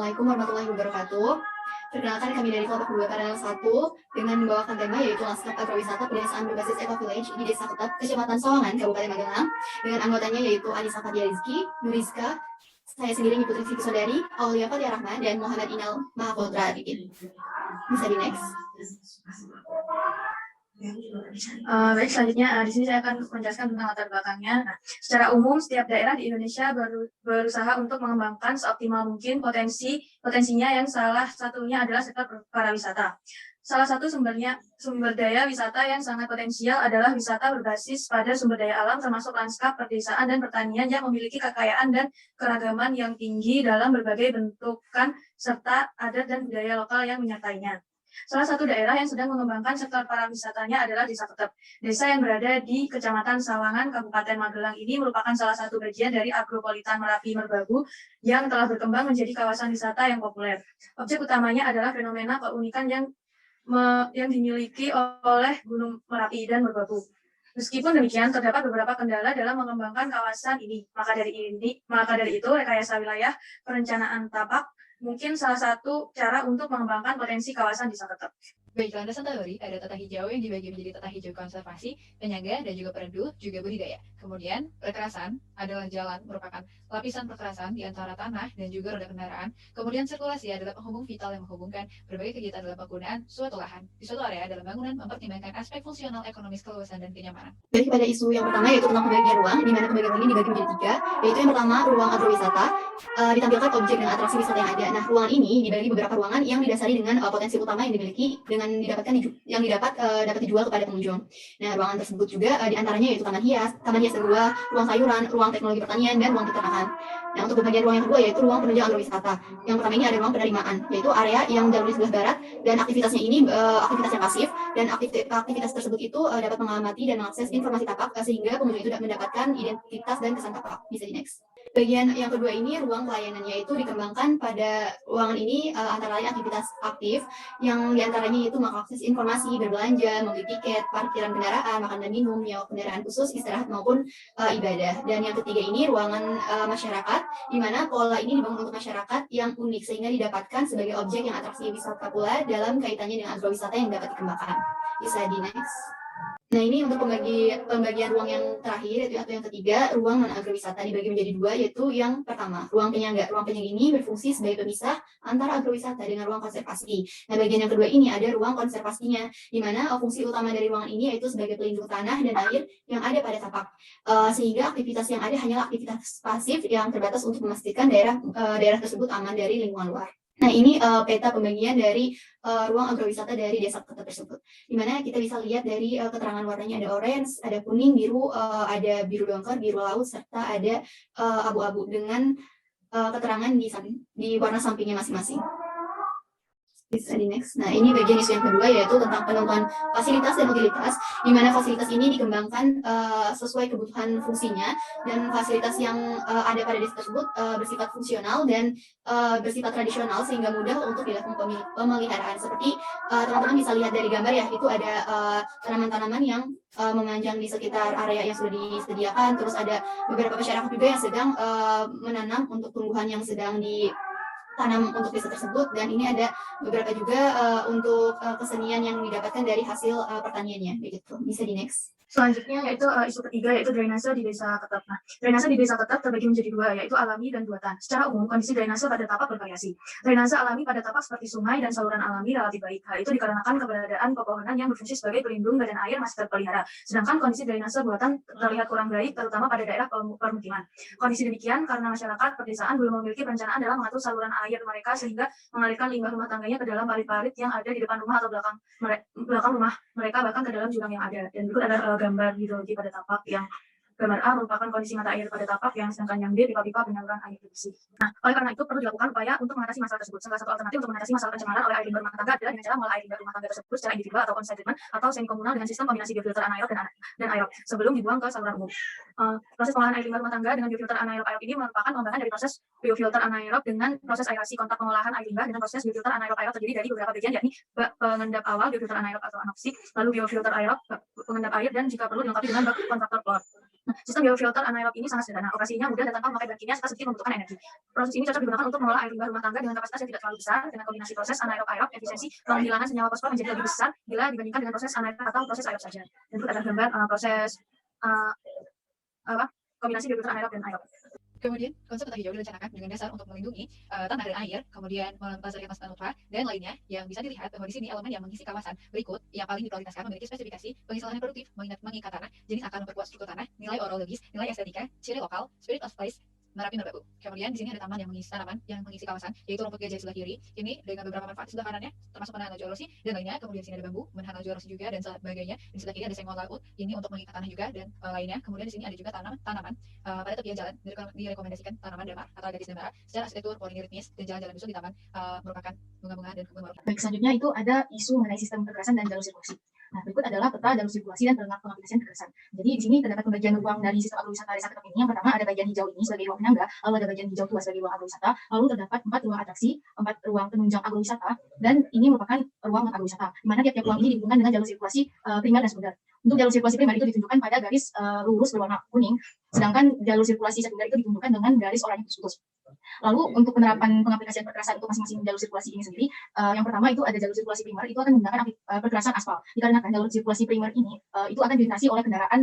Assalamualaikum warahmatullahi wabarakatuh. Perkenalkan kami dari kelompok 2 Paralel 1 dengan membawakan tema yaitu lanskap agrowisata pedesaan berbasis Eco Village di Desa Ketep, Kecamatan Sawangan, Kabupaten Magelang, dengan anggotanya yaitu Anissa Fatia Rizky, Nuriska, saya sendiri Putri Siti Sodari, Aulia Fatia Rahman, dan Muhammad Inal Mahaputra Arifin. Bisa di next. Baik, selanjutnya di sini saya akan menjelaskan tentang latar belakangnya. Nah, secara umum setiap daerah di Indonesia berusaha untuk mengembangkan seoptimal mungkin potensinya yang salah satunya adalah sektor pariwisata. Salah satu sumber daya wisata yang sangat potensial adalah wisata berbasis pada sumber daya alam termasuk lanskap, perdesaan, dan pertanian yang memiliki kekayaan dan keragaman yang tinggi dalam berbagai bentukan serta adat dan budaya lokal yang menyertainya. Salah satu daerah yang sedang mengembangkan sektor pariwisatanya adalah Desa Ketep. Desa yang berada di Kecamatan Sawangan, Kabupaten Magelang ini merupakan salah satu bagian dari Agropolitan Merapi Merbabu yang telah berkembang menjadi kawasan wisata yang populer. Objek utamanya adalah fenomena keunikan yang dimiliki oleh Gunung Merapi dan Merbabu. Meskipun demikian, terdapat beberapa kendala dalam mengembangkan kawasan ini. Maka dari itu, rekayasa wilayah perencanaan tapak mungkin salah satu cara untuk mengembangkan potensi kawasan Desa Ketep. Baik, landasan teori ada tata hijau yang dibagi menjadi tata hijau konservasi, penyangga, dan juga pereduh, juga budidaya. Kemudian, perkerasan adalah jalan, merupakan lapisan perkerasan di antara tanah dan juga roda kendaraan. Kemudian, sirkulasi adalah penghubung vital yang menghubungkan berbagai kegiatan dalam penggunaan suatu lahan. Di suatu area dalam bangunan mempertimbangkan aspek fungsional, ekonomis, keluasan, dan kenyamanan. Balik pada isu yang pertama yaitu tentang pembagian ruang, di mana pembagian ruang ini dibagi menjadi 3, yaitu yang pertama ruang agrowisata, ditampilkan objek dan atraksi wisata yang ada. Nah, ruangan ini dibagi beberapa ruangan yang didasari dengan potensi utama yang dimiliki dengan dapat dijual kepada pengunjung. Nah, ruangan tersebut juga diantaranya yaitu taman hias dan ruang sayuran, ruang teknologi pertanian, dan ruang peternakan. Nah, untuk bagian ruang yang kedua yaitu ruang penunjang agrowisata. Yang pertama ini ada ruang penerimaan, yaitu area yang jauh di sebelah barat dan aktivitasnya ini aktivitas yang pasif, dan aktivitas tersebut itu dapat mengamati dan mengakses informasi tapak sehingga pengunjung itu mendapatkan identitas dan kesan tapak. Bisa di next. Bagian yang kedua ini ruang pelayanan, yaitu dikembangkan pada ruangan ini antara lain aktivitas aktif yang diantaranya itu mengakses informasi, berbelanja, membeli tiket, parkiran kendaraan, makan dan minum, nyewa kendaraan khusus, istirahat maupun ibadah. Dan yang ketiga ini ruangan masyarakat, di mana pola ini dibangun untuk masyarakat yang unik sehingga didapatkan sebagai objek yang atraksi wisata pula dalam kaitannya dengan agrowisata yang dapat dikembangkan. Bisa di next. Nah, ini untuk pembagian ruang yang terakhir, yaitu yang ketiga, ruang non-agrowisata dibagi menjadi 2, yaitu yang pertama, ruang penyangga. Ruang penyangga ini berfungsi sebagai pemisah antara agrowisata dengan ruang konservasi. Nah, bagian yang kedua ini ada ruang konservasinya, di mana fungsi utama dari ruangan ini yaitu sebagai pelindung tanah dan air yang ada pada tapak. Sehingga aktivitas yang ada hanyalah aktivitas pasif yang terbatas untuk memastikan daerah tersebut aman dari lingkungan luar. Nah, ini peta pembagian dari ruang agrowisata dari Desa Ketep tersebut. Di mana kita bisa lihat dari keterangan warnanya ada orange, ada kuning, biru, ada biru dongker, biru laut, serta ada abu-abu dengan keterangan di warna sampingnya masing-masing. Bisa di next. Nah, ini bagian isu yang kedua yaitu tentang penentuan fasilitas dan utilitas, di mana fasilitas ini dikembangkan sesuai kebutuhan fungsinya, dan fasilitas yang ada pada desa tersebut bersifat fungsional dan bersifat tradisional sehingga mudah untuk dilakukan pemeliharaan. Seperti teman-teman bisa lihat dari gambar ya, itu ada tanaman-tanaman yang memanjang di sekitar area yang sudah disediakan. Terus ada beberapa masyarakat juga yang sedang menanam untuk tumbuhan yang sedang ditanam untuk desa tersebut, dan ini ada beberapa juga untuk kesenian yang didapatkan dari hasil pertaniannya, begitu. Bisa di next. Selanjutnya yaitu isu ketiga, yaitu drainase di Desa Ketep. Nah, drainase di Desa Ketep terbagi menjadi 2, yaitu alami dan buatan. Secara umum, kondisi drainase pada tapak bervariasi. Drainase alami pada tapak seperti sungai dan saluran alami relatif baik. Hal itu dikarenakan keberadaan pepohonan yang berfungsi sebagai pelindung badan air masih terpelihara. Sedangkan kondisi drainase buatan terlihat kurang baik, terutama pada daerah permukiman. Kondisi demikian karena masyarakat pedesaan belum memiliki perencanaan dalam mengatur saluran air mereka sehingga mengalirkan limbah rumah tangganya ke dalam parit-parit yang ada di depan rumah atau belakang rumah mereka, bahkan ke dalam jurang yang ada. Dan berikut ada gambar hidrologi pada tapak, yang gambar A merupakan kondisi mata air pada tapak, yang sedangkan yang B pipa-pipa penyaluran air bersih. Nah, oleh karena itu perlu dilakukan upaya untuk mengatasi masalah tersebut. Salah satu alternatif untuk mengatasi masalah pencemaran oleh air limbah rumah tangga adalah dengan cara mengolah air limbah rumah tangga tersebut secara individual atau on-site treatment atau semi komunal dengan sistem kombinasi biofilter anaerob dan aerob sebelum dibuang ke saluran umum. Proses pengolahan air limbah rumah tangga dengan biofilter anaerob ini merupakan pengembangan dari proses biofilter anaerob dengan proses aerasi. Kontak pengolahan air limbah dengan proses biofilter anaerob terdiri dari beberapa bagian, yakni pengendap awal biofilter anaerob atau anoksik, lalu biofilter aerob pengendap air, dan jika perlu dilengkapi dengan bak kontraktor klor. Nah, sistem biofilter anaerob ini sangat sederhana. Operasinya mudah dan tanpa memakai bahan kimia serta sedikit membutuhkan energi. Proses ini cocok digunakan untuk mengolah air limbah rumah tangga dengan kapasitas yang tidak terlalu besar. Dengan kombinasi proses anaerob-aerob, efisiensi penghilangan senyawa fosfor menjadi lebih besar bila dibandingkan dengan proses anaerob atau proses aerob saja. Dan itu adalah gambar proses uh, kombinasi biofilter anaerob dan aerob. Kemudian, konsep kota hijau direncanakan dengan dasar untuk melindungi tanah dan air, kemudian melestarikan satwa dan lainnya yang bisa dilihat bahwa di sini elemen yang mengisi kawasan berikut yang paling diprioritaskan memiliki spesifikasi pengislahan produktif, mengikat tanah, jenis akar memperkuat struktur tanah, nilai orologis, nilai estetika, ciri lokal, spirit of place, Merapi Merbabu. Kemudian di sini ada taman yang mengisi tanaman yang mengisi kawasan, yaitu rumput gajah sebelah kiri. Ini dengan beberapa manfaat sebelah kanannya, termasuk menahan laju erosi dan lainnya. Kemudian di sini ada bambu, menahan laju erosi juga dan sebagainya. Di sebelah kiri ada sengon laut, ini untuk mengikat tanah juga dan lainnya. Kemudian di sini ada juga tanaman pada tepian jalan direkomendasikan tanaman damar atau gadis damar secara arsitektur poliritmis dan jalan-jalan busuk di taman merupakan bunga-bunga dan kebun warna. Baik, selanjutnya itu ada isu mengenai sistem kekerasan dan jalur sirkulasi. Nah, berikut adalah peta jalur sirkulasi dan pengaplikasian kekerasan. Jadi di sini terdapat pembagian ruang dari sistem agrowisata desa Ketep ini. Yang pertama ada bagian hijau ini sebagai ruang penyangga, lalu ada bagian hijau tua sebagai ruang agrowisata, lalu terdapat 4 ruang atraksi, 4 ruang penunjang agrowisata, dan ini merupakan ruang agrowisata, di mana tiap-tiap ruang ini dihubungkan dengan jalur sirkulasi primer dan sekunder. Untuk jalur sirkulasi primer itu ditunjukkan pada garis lurus berwarna kuning, sedangkan jalur sirkulasi sekunder itu ditunjukkan dengan garis oranye putus-putus. Lalu untuk penerapan pengaplikasian perkerasan untuk masing-masing jalur sirkulasi ini sendiri, yang pertama itu ada jalur sirkulasi primer, itu akan menggunakan perkerasan aspal. Dikarenakan jalur sirkulasi primer ini itu akan dilintasi oleh kendaraan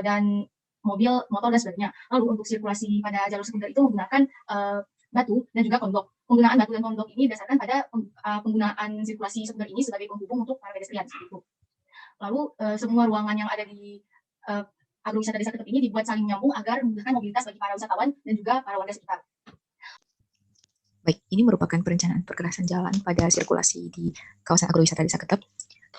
dan mobil, motor dan sebagainya. Lalu untuk sirkulasi pada jalur sekunder itu menggunakan batu dan juga kondok. Penggunaan batu dan kondok ini berdasarkan pada penggunaan sirkulasi sekunder ini sebagai penghubung untuk para pedestrian seperti itu. Lalu semua ruangan yang ada di agrowisata desa Ketep ini dibuat saling menyambung agar memudahkan mobilitas bagi para wisatawan dan juga para warga sekitar. Baik, ini merupakan perencanaan perkerasan jalan pada sirkulasi di kawasan agrowisata desa Ketep.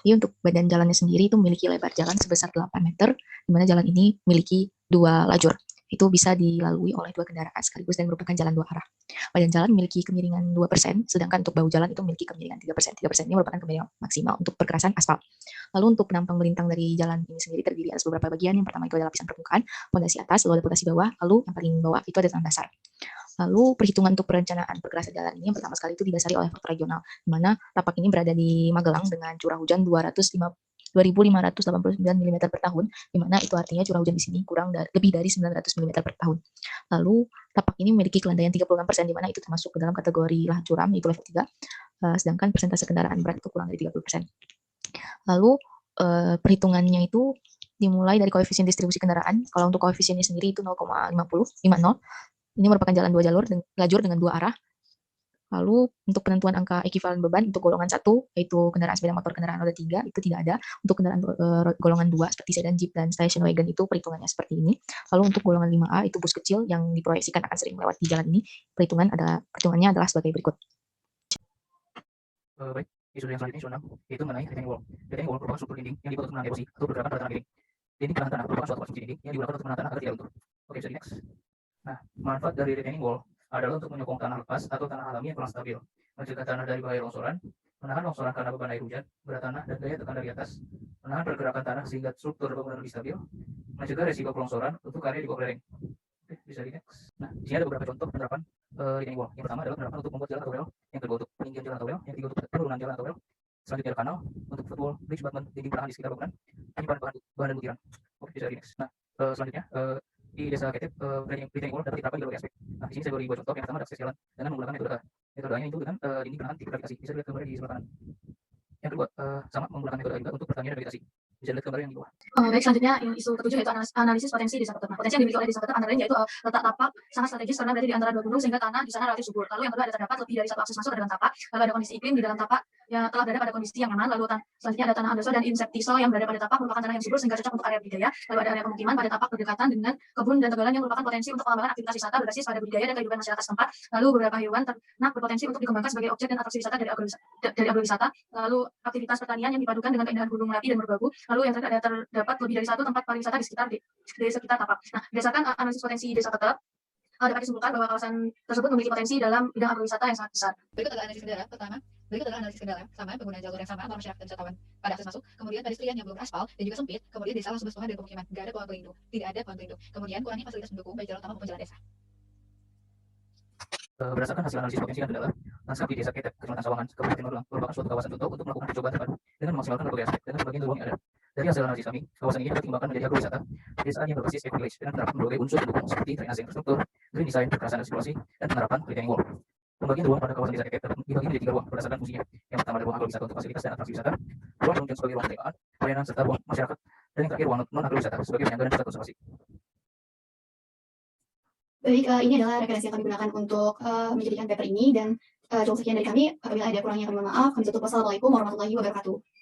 Jadi untuk badan jalannya sendiri itu memiliki lebar jalan sebesar 8 meter, di mana jalan ini memiliki 2 lajur. Itu bisa dilalui oleh 2 kendaraan sekaligus dan merupakan jalan 2 arah. Badan jalan memiliki kemiringan 2%, sedangkan untuk bahu jalan itu memiliki kemiringan 3%. 3% ini merupakan kemiringan maksimal untuk perkerasan aspal. Lalu untuk penampang melintang dari jalan ini sendiri terdiri atas beberapa bagian. Yang pertama itu adalah lapisan permukaan, fondasi atas, lalu ada fondasi bawah, lalu yang paling bawah itu ada tanah dasar. Lalu perhitungan untuk perencanaan perkerasan jalan ini yang pertama sekali itu didasari oleh faktor regional, di mana tapak ini berada di Magelang dengan curah hujan 2.589 mm per tahun, di mana itu artinya curah hujan di sini lebih dari 900 mm per tahun. Lalu tapak ini memiliki kelandaian 36%, di mana itu termasuk ke dalam kategori lahan curam, yaitu level 3, sedangkan persentase kendaraan berat itu kurang dari 30%. Lalu perhitungannya itu dimulai dari koefisien distribusi kendaraan. Kalau untuk koefisiennya sendiri itu 0,50. Ini merupakan jalan 2 lajur dengan 2 arah. Lalu untuk penentuan angka ekivalen beban untuk golongan 1, yaitu kendaraan sepeda motor kendaraan roda 3, itu tidak ada. Untuk kendaraan golongan 2 seperti sedan, jeep, dan station wagon itu perhitungannya seperti ini. Lalu untuk golongan 5A itu bus kecil yang diproyeksikan akan sering melewati jalan ini, perhitungannya adalah sebagai berikut. Baik, isu yang selanjutnya isu 6, yaitu mengenai retaining wall. Retaining wall merupakan struktur dinding yang dibuat untuk menahan erosi atau pergerakan pada tanah miring. Dinding penahan tanah merupakan suatu konstruksi dinding yang digunakan untuk menahan tanah agar tidak luntur. Oke, bisa di next. Nah, manfaat dari retaining wall adalah untuk menyokong tanah lepas atau tanah alami yang kurang stabil, mencegah tanah dari bahaya longsoran, menahan longsoran karena beban air hujan, berat tanah dan gaya tekan dari atas, menahan pergerakan tanah sehingga struktur bangunan lebih stabil, mencegah risiko pelongsoran untuk area di bawah lereng. Oke, bisa di next. Nah, di sini ada beberapa contoh penerapan retaining wall. Yang pertama adalah penerapan untuk membuat jalan atau rel, yang kedua untuk peninggian jalan atau rel, yang ketiga untuk penurunan jalan atau rel, selanjutnya ada kanal untuk footwall, bridge abutment, dinding penahan di sekitar bangunan, penyimpanan bahan dan butiran. Oke, bisa di next. Nah, selanjutnya di desa Ketep, retaining wall dapat diterapkan di berbagai aspek. Nah, di sini saya beri 2 contoh. Yang pertama adalah akses jalan dengan menggunakan metode A. Metode A-nya itu dengan dinding penahan tipe gravitasi. Bisa dilihat gambarnya di sebelah kanan. Yang kedua, sama menggunakan metode A juga untuk pertanian dan vegetasi. Bisa dilihat gambar yang di bawah. Baik, selanjutnya isu ketujuh yaitu analisis potensi desa Ketep. Nah, potensi yang dimiliki oleh desa Ketep antara lain yaitu letak tapak sangat strategis karena berada di antara 2 gunung sehingga tanah di sana relatif subur. Lalu yang kedua ada terdapat lebih dari 1 akses masuk ke dalam tapak. Lalu ada kondisi iklim di dalam tapak yang telah berada pada kondisi yang aman. Lalu selanjutnya ada tanah andosol dan insectisol yang berada pada tapak merupakan tanah yang subur sehingga cocok untuk area budidaya. Lalu ada area pemukiman pada tapak berdekatan dengan kebun dan tegalan yang merupakan potensi untuk pengembangan aktivitas wisata berbasis pada budidaya dan kehidupan masyarakat setempat. Lalu beberapa hewan ternak berpotensi untuk dikembangkan sebagai objek dan atraksi wisata dari agrowisata. Lalu aktivitas pertanian yang dipadukan dengan keindahan Gunung Merapi dan Merbabu. Lalu yang terakhir ada terdapat lebih dari 1 tempat pariwisata di sekitar tapak. Nah, berdasarkan analisis potensi desa Ketep, dapat disimpulkan bahwa kawasan tersebut memiliki potensi dalam bidang agrowisata yang sangat besar. Berikut adalah analisis kendala. Berikut adalah analisis kendala sama penggunaan jalur yang sama antara masyarakat dan wisatawan pada akses masuk, kemudian pedestrian yang belum aspal dan juga sempit, kemudian desa langsung bersentuhan dari pemukiman, tidak ada pohon pelindung, kemudian kurangnya fasilitas pendukung baik jalan utama maupun jalan desa. Berdasarkan hasil analisis potensi dan kendala, lanskap di desa Ketep, Kecamatan Sawangan, Kabupaten Magelang merupakan suatu kawasan contoh untuk melakukan percobaan terpadu dengan memaksimalkan berbagai aspek dengan sebagian ruang yang ada. Dari hasil analisis kami, kawasan ini dapat dikembangkan menjadi agrowisata, pedesaan yang berbasis eco-village dengan penerapan berbagai unsur pendukung seperti drainase infrastruktur, green design, kekerasan dan sirkulasi, dan penerapan retaining wall. Pembagian ruang pada kawasan desa Kekep dapat dibagi menjadi 3 ruang berdasarkan fungsinya. Yang pertama ada ruang agrowisata untuk fasilitas dan atraksi wisata, ruang penunjang sebagai ruang penerimaan, pelayanan serta ruang masyarakat, dan yang terakhir ruang non-agrowisata sebagai penyangga dan pusat konservasi. Baik, ini adalah referensi yang kami gunakan untuk menjadikan paper ini dan cukup sekian dari kami. Apabila ada kurangnya kami mohon maaf. Kami tutup. Wassalamualaikum warahmatullahi wabarakatuh.